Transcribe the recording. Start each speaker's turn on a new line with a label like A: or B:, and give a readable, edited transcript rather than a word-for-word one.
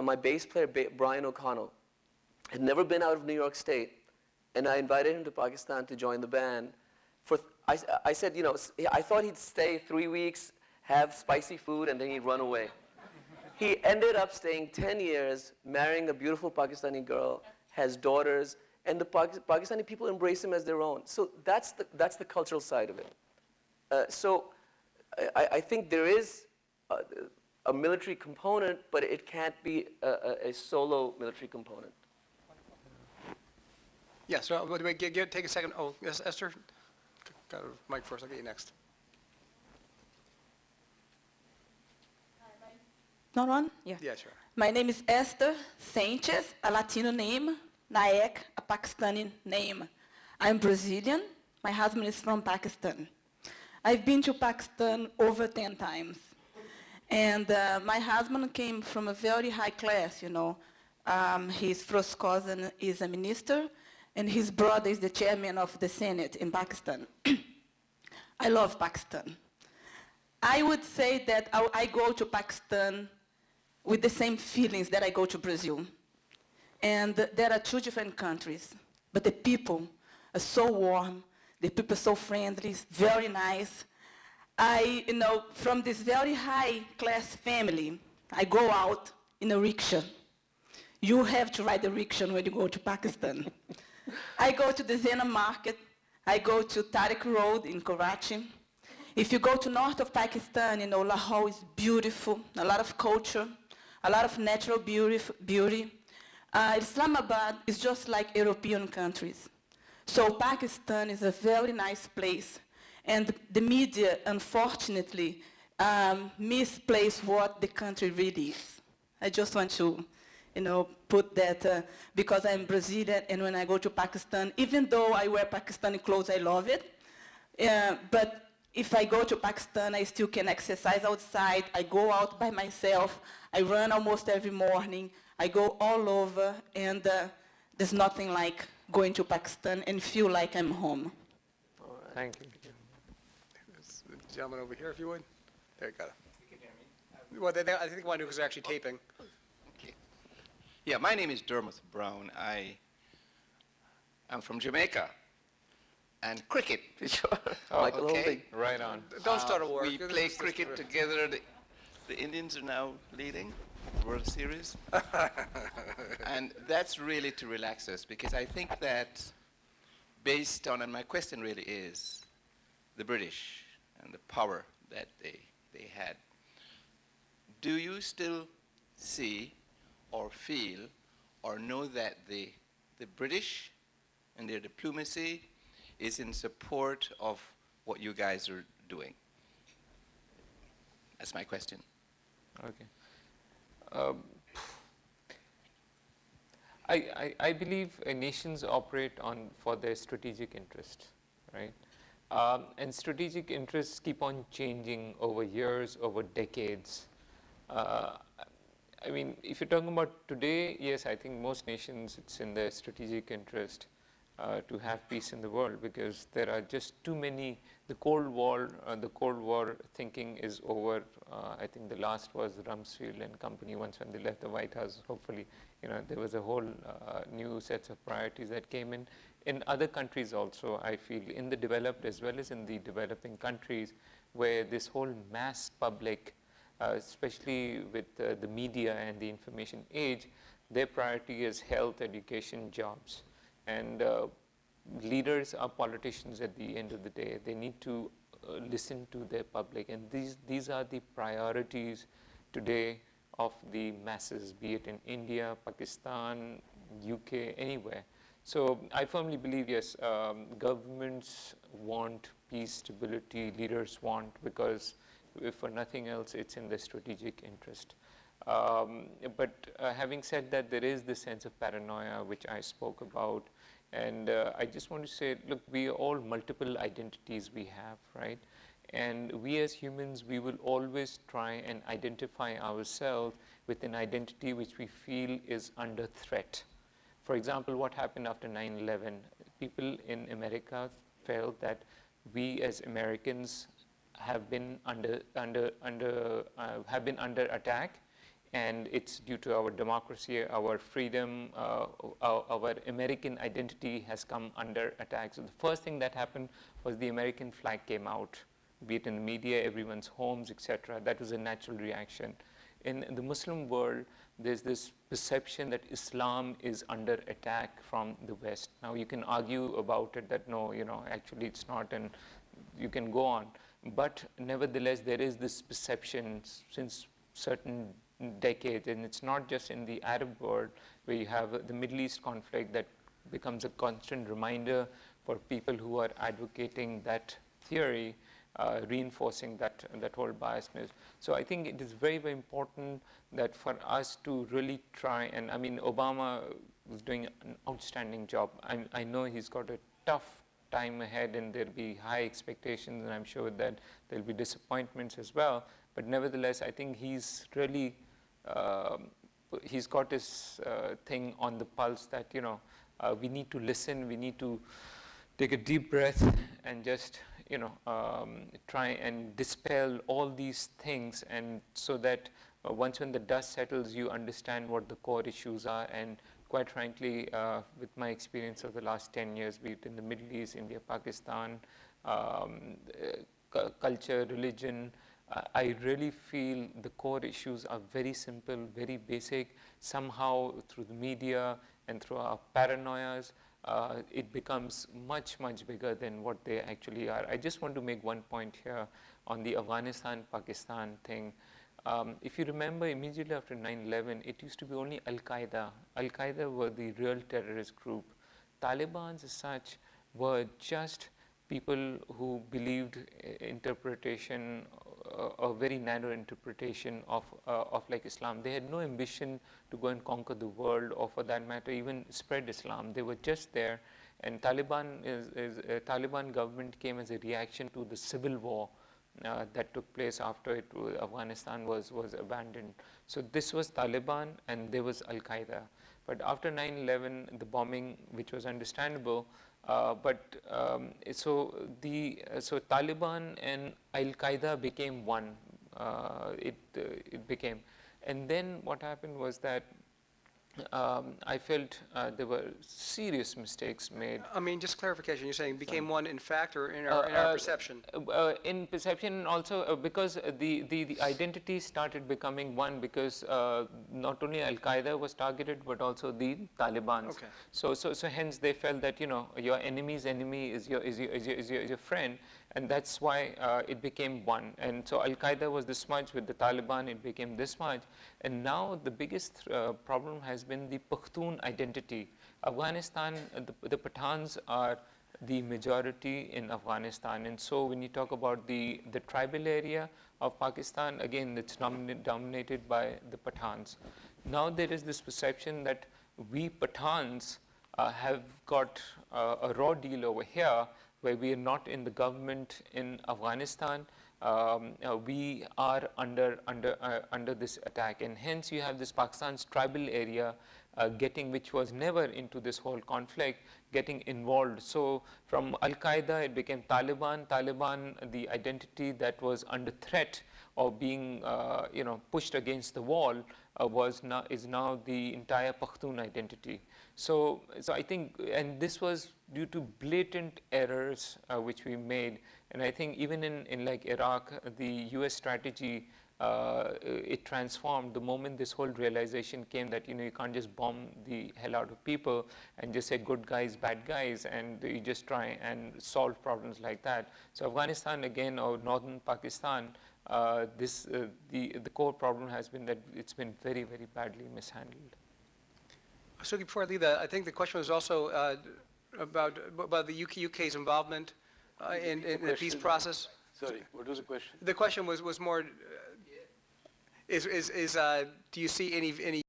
A: my bass player, Brian O'Connell, had never been out of New York State, and I invited him to Pakistan to join the band. I said, you know, I thought he'd stay 3 weeks, have spicy food, and then he'd run away. He ended up staying 10 years, marrying a beautiful Pakistani girl, has daughters, and the Pakistani people embrace him as their own. So that's the cultural side of it. So I think there is a military component, but it can't be a solo military component.
B: Yeah, so take a second. Oh, yes, Esther? Got a mic first. I'll get you next.
C: Not on? Yeah.
B: Yeah, sure.
C: My name is Esther Sanchez, a Latino name. Naek, a Pakistani name. I'm Brazilian. My husband is from Pakistan. I've been to Pakistan over 10 times. And my husband came from a very high class, you know. His first cousin is a minister, and his brother is the chairman of the Senate in Pakistan. I love Pakistan. I would say that I go to Pakistan with the same feelings that I go to Brazil. And there are two different countries, but the people are so warm, the people are so friendly, very nice. You know, from this very high class family, I go out in a rickshaw. You have to ride the rickshaw when you go to Pakistan. I go to the Zena market. I go to Tariq Road in Karachi. If you go to north of Pakistan, you know, Lahore is beautiful, a lot of culture, a lot of natural beauty. Islamabad is just like European countries. So Pakistan is a very nice place. And the media, unfortunately, misplace what the country really is. I just want to, you know, put that, because I'm Brazilian, and when I go to Pakistan, even though I wear Pakistani clothes, I love it. But if I go to Pakistan, I still can exercise outside. I go out by myself. I run almost every morning. I go all over, and there's nothing like going to Pakistan and feel like I'm home.
D: All right. Thank you.
B: The gentleman over here, if you would. There you go. Well, I think one who's actually taping.
E: Okay. Yeah, my name is Dermot Brown. I'm from Jamaica. And cricket.
A: Sure.
D: Oh,
A: Michael
E: okay.
A: Holding.
D: Right on.
B: Don't start a war.
E: We play cricket together. The Indians are now leading the World Series. And that's really to relax us, because I think that based on, and my question really is, the British and the power that they had. Do you still see or feel or know that the British and their diplomacy is in support of what you guys are doing? That's my question.
D: Okay. I believe nations operate for their strategic interest, right? And strategic interests keep on changing over years, over decades. I mean, if you're talking about today, yes, I think most nations, it's in their strategic interest to have peace in the world, because there are just too many. The Cold War thinking is over. I think the last was Rumsfeld and company. Once when they left the White House, hopefully, you know, there was a whole new sets of priorities that came in. In other countries also, I feel, in the developed as well as in the developing countries, where this whole mass public, especially with the media and the information age, their priority is health, education, jobs. And leaders are politicians at the end of the day. They need to listen to their public. And these are the priorities today of the masses, be it in India, Pakistan, UK, anywhere. So I firmly believe, yes, governments want peace, stability, leaders want, because if for nothing else, it's in their strategic interest. But having said that, there is this sense of paranoia, which I spoke about. And I just want to say, look, we are all multiple identities we have, right? And we as humans, we will always try and identify ourselves with an identity which we feel is under threat. For example, what happened after 9/11? People in America felt that we as Americans have been under attack, and it's due to our democracy, our freedom, our American identity has come under attack. So the first thing that happened was the American flag came out, be it in the media, everyone's homes, etc. That was a natural reaction. In the Muslim world, there's this perception that Islam is under attack from the West. Now you can argue about it that no, actually it's not, and you can go on. But nevertheless, there is this perception since certain decades, and it's not just in the Arab world where you have the Middle East conflict that becomes a constant reminder for people who are advocating that theory, reinforcing that whole biasness. So I think it is very, very important that for us to really try, and I mean, Obama was doing an outstanding job. I know he's got a tough time ahead, and there'll be high expectations, and I'm sure that there'll be disappointments as well. But nevertheless, I think he's really, he's got his thing on the pulse that, we need to listen, we need to take a deep breath and just, try and dispel all these things, and so that once when the dust settles, you understand what the core issues are. And quite frankly, with my experience of the last 10 years, be it in the Middle East, India, Pakistan, culture, religion, I really feel the core issues are very simple, very basic. Somehow through the media and through our paranoias, it becomes much, much bigger than what they actually are. I just want to make one point here on the Afghanistan-Pakistan thing. If you remember, immediately after 9/11, it used to be only Al-Qaeda. Al-Qaeda were the real terrorist group. Taliban as such were just people who believed interpretation, a very narrow interpretation of like Islam. They had no ambition to go and conquer the world, or for that matter, even spread Islam. They were just there. And Taliban government came as a reaction to the civil war that took place after Afghanistan was abandoned. So this was Taliban, and there was Al-Qaeda. But after 9/11, the bombing, which was understandable, so Taliban and Al-Qaeda became one. It became, and then what happened was that I felt there were serious mistakes made.
B: I mean, just clarification, you're saying became one in fact or in our perception?
D: In perception also, because the identity started becoming one, because not only Al-Qaeda was targeted, but also the Taliban.
B: Okay.
D: So hence they felt that, your enemy's enemy is your friend, and that's why it became one. And so Al-Qaeda was this much, with the Taliban it became this much. And now the biggest problem has been the Pakhtun identity. Afghanistan, the Pathans are the majority in Afghanistan. And so when you talk about the tribal area of Pakistan, again, it's dominated by the Pathans. Now there is this perception that we Pathans have got a raw deal over here, where we are not in the government in Afghanistan. We are under this attack, and hence you have this Pakistan's tribal area which was never into this whole conflict, getting involved. So from Al-Qaeda it became Taliban. The identity that was under threat of being pushed against the wall is now the entire Pakhtun identity. So I think, and this was due to blatant errors which we made. And I think even in like Iraq, the US strategy, it transformed the moment this whole realization came that, you can't just bomb the hell out of people and just say good guys, bad guys, and you just try and solve problems like that. So Afghanistan, again, or northern Pakistan, the core problem has been that it's been very, very badly mishandled.
B: Suki, before I leave that, I think the question was also about the UK's involvement in the peace process.
F: Sorry, what was the question?
B: The question was more, do you see any